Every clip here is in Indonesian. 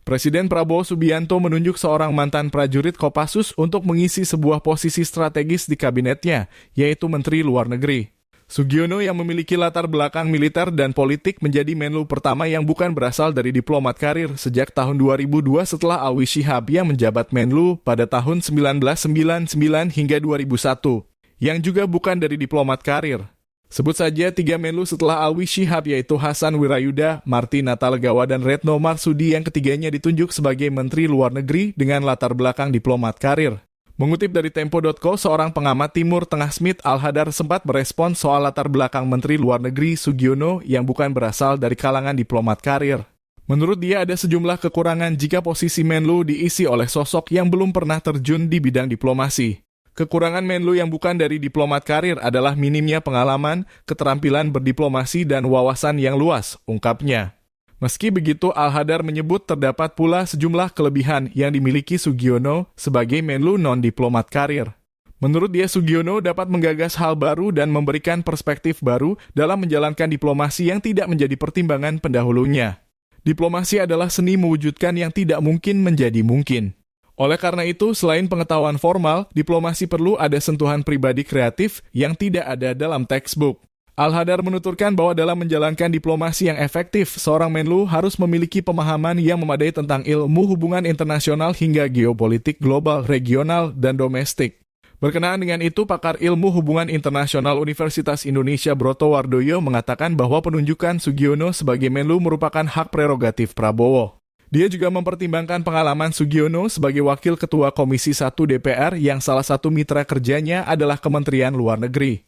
Presiden Prabowo Subianto menunjuk seorang mantan prajurit Kopassus untuk mengisi sebuah posisi strategis di kabinetnya, yaitu Menteri Luar Negeri. Sugiono yang memiliki latar belakang militer dan politik menjadi Menlu pertama yang bukan berasal dari diplomat karir sejak tahun 2002 setelah Alwi Shihab yang menjabat Menlu pada tahun 1999 hingga 2001, yang juga bukan dari diplomat karir. Sebut saja 3 Menlu setelah Alwi Shihab yaitu Hasan Wirayuda, Marty Natalegawa, dan Retno Marsudi yang ketiganya ditunjuk sebagai Menteri Luar Negeri dengan latar belakang diplomat karir. Mengutip dari Tempo.co, seorang pengamat Timur Tengah Smith Al-Hadar sempat merespons soal latar belakang Menteri Luar Negeri Sugiono yang bukan berasal dari kalangan diplomat karir. Menurut dia ada sejumlah kekurangan jika posisi Menlu diisi oleh sosok yang belum pernah terjun di bidang diplomasi. Kekurangan Menlu yang bukan dari diplomat karir adalah minimnya pengalaman, keterampilan berdiplomasi, dan wawasan yang luas, ungkapnya. Meski begitu, Al-Hadar menyebut terdapat pula sejumlah kelebihan yang dimiliki Sugiono sebagai Menlu non-diplomat karir. Menurut dia, Sugiono dapat menggagas hal baru dan memberikan perspektif baru dalam menjalankan diplomasi yang tidak menjadi pertimbangan pendahulunya. Diplomasi adalah seni mewujudkan yang tidak mungkin menjadi mungkin. Oleh karena itu, selain pengetahuan formal, diplomasi perlu ada sentuhan pribadi kreatif yang tidak ada dalam textbook. Al-Hadar menuturkan bahwa dalam menjalankan diplomasi yang efektif, seorang Menlu harus memiliki pemahaman yang memadai tentang ilmu hubungan internasional hingga geopolitik global, regional, dan domestik. Berkenaan dengan itu, pakar ilmu hubungan internasional Universitas Indonesia Broto Wardoyo mengatakan bahwa penunjukan Sugiono sebagai Menlu merupakan hak prerogatif Prabowo. Dia juga mempertimbangkan pengalaman Sugiono sebagai Wakil Ketua Komisi 1 DPR yang salah satu mitra kerjanya adalah Kementerian Luar Negeri.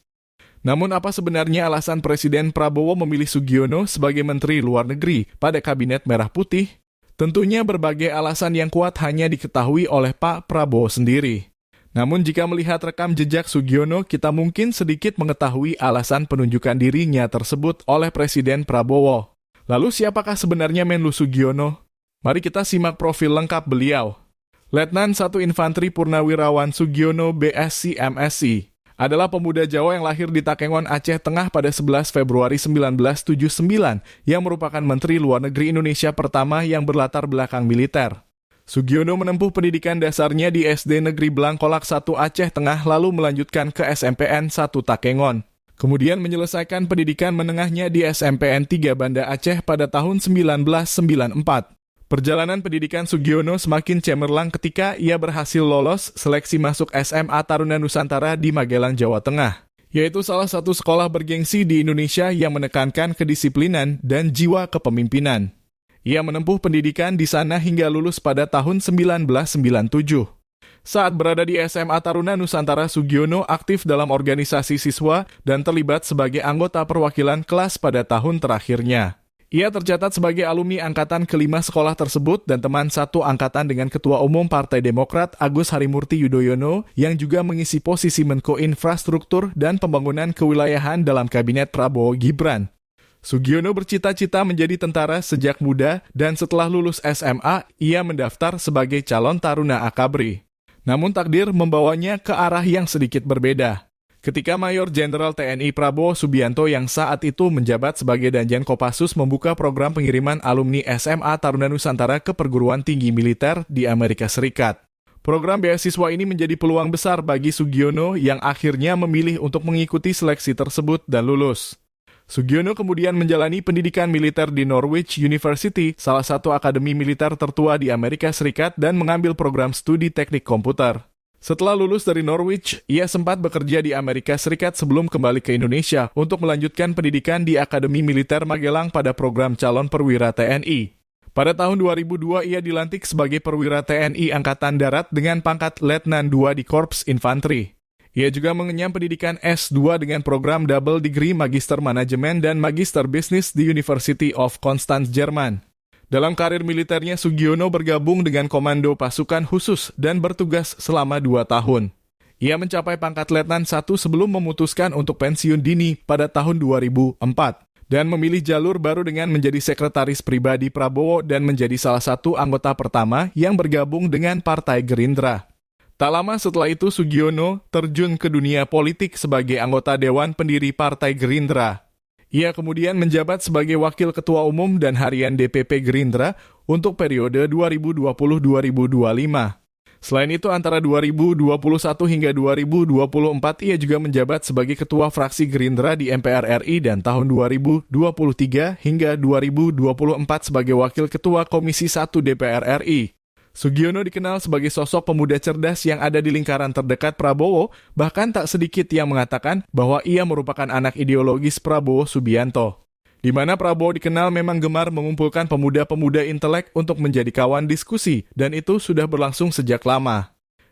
Namun apa sebenarnya alasan Presiden Prabowo memilih Sugiono sebagai Menteri Luar Negeri pada Kabinet Merah Putih? Tentunya berbagai alasan yang kuat hanya diketahui oleh Pak Prabowo sendiri. Namun jika melihat rekam jejak Sugiono, kita mungkin sedikit mengetahui alasan penunjukan dirinya tersebut oleh Presiden Prabowo. Lalu siapakah sebenarnya Menlu Sugiono? Mari kita simak profil lengkap beliau. Letnan 1 Infanteri Purnawirawan Sugiono BSc MSc adalah pemuda Jawa yang lahir di Takengon, Aceh Tengah pada 11 Februari 1979 yang merupakan Menteri Luar Negeri Indonesia pertama yang berlatar belakang militer. Sugiono menempuh pendidikan dasarnya di SD Negeri Blangkolak 1 Aceh Tengah lalu melanjutkan ke SMPN 1 Takengon. Kemudian menyelesaikan pendidikan menengahnya di SMPN 3 Banda Aceh pada tahun 1994. Perjalanan pendidikan Sugiono semakin cemerlang ketika ia berhasil lolos seleksi masuk SMA Taruna Nusantara di Magelang, Jawa Tengah, yaitu salah satu sekolah bergengsi di Indonesia yang menekankan kedisiplinan dan jiwa kepemimpinan. Ia menempuh pendidikan di sana hingga lulus pada tahun 1997. Saat berada di SMA Taruna Nusantara, Sugiono aktif dalam organisasi siswa dan terlibat sebagai anggota perwakilan kelas pada tahun terakhirnya. Ia tercatat sebagai alumni angkatan kelima sekolah tersebut dan teman satu angkatan dengan Ketua Umum Partai Demokrat Agus Harimurti Yudhoyono yang juga mengisi posisi Menko Infrastruktur dan Pembangunan Kewilayahan dalam Kabinet Prabowo Gibran. Sugiono bercita-cita menjadi tentara sejak muda dan setelah lulus SMA, ia mendaftar sebagai calon taruna Akabri. Namun takdir membawanya ke arah yang sedikit berbeda. Ketika Mayor Jenderal TNI Prabowo Subianto yang saat itu menjabat sebagai Danjen Kopassus membuka program pengiriman alumni SMA Taruna Nusantara ke perguruan tinggi militer di Amerika Serikat. Program beasiswa ini menjadi peluang besar bagi Sugiono yang akhirnya memilih untuk mengikuti seleksi tersebut dan lulus. Sugiono kemudian menjalani pendidikan militer di Norwich University, salah satu akademi militer tertua di Amerika Serikat, dan mengambil program studi teknik komputer. Setelah lulus dari Norwich, ia sempat bekerja di Amerika Serikat sebelum kembali ke Indonesia untuk melanjutkan pendidikan di Akademi Militer Magelang pada program calon perwira TNI. Pada tahun 2002, ia dilantik sebagai perwira TNI Angkatan Darat dengan pangkat Letnan II di Korps Infanteri. Ia juga mengenyam pendidikan S2 dengan program Double Degree Magister Manajemen dan Magister Bisnis di University of Konstanz, Jerman. Dalam karir militernya, Sugiono bergabung dengan Komando Pasukan Khusus dan bertugas selama 2 tahun. Ia mencapai pangkat Letnan 1 sebelum memutuskan untuk pensiun dini pada tahun 2004 dan memilih jalur baru dengan menjadi sekretaris pribadi Prabowo dan menjadi salah satu anggota pertama yang bergabung dengan Partai Gerindra. Tak lama setelah itu, Sugiono terjun ke dunia politik sebagai anggota Dewan Pendiri Partai Gerindra. Ia kemudian menjabat sebagai Wakil Ketua Umum dan Harian DPP Gerindra untuk periode 2020-2025. Selain itu, antara 2021 hingga 2024, ia juga menjabat sebagai Ketua Fraksi Gerindra di MPR RI dan tahun 2023 hingga 2024 sebagai Wakil Ketua Komisi 1 DPR RI. Sugiono dikenal sebagai sosok pemuda cerdas yang ada di lingkaran terdekat Prabowo, bahkan tak sedikit yang mengatakan bahwa ia merupakan anak ideologis Prabowo Subianto. Di mana Prabowo dikenal memang gemar mengumpulkan pemuda-pemuda intelek untuk menjadi kawan diskusi, dan itu sudah berlangsung sejak lama.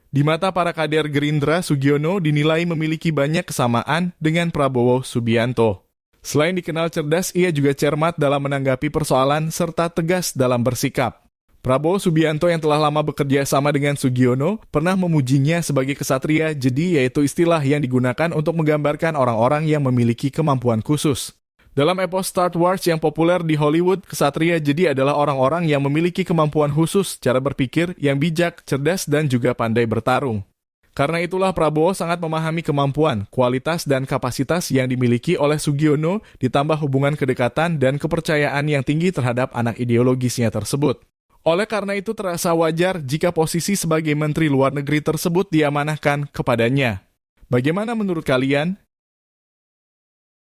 Di mata para kader Gerindra, Sugiono dinilai memiliki banyak kesamaan dengan Prabowo Subianto. Selain dikenal cerdas, ia juga cermat dalam menanggapi persoalan serta tegas dalam bersikap. Prabowo Subianto yang telah lama bekerja sama dengan Sugiono pernah memujinya sebagai kesatria jadi, yaitu istilah yang digunakan untuk menggambarkan orang-orang yang memiliki kemampuan khusus. Dalam epos Star Wars yang populer di Hollywood, kesatria jadi adalah orang-orang yang memiliki kemampuan khusus, cara berpikir yang bijak, cerdas, dan juga pandai bertarung. Karena itulah Prabowo sangat memahami kemampuan, kualitas, dan kapasitas yang dimiliki oleh Sugiono, ditambah hubungan kedekatan dan kepercayaan yang tinggi terhadap anak ideologisnya tersebut. Oleh karena itu terasa wajar jika posisi sebagai Menteri Luar Negeri tersebut diamanahkan kepadanya. Bagaimana menurut kalian?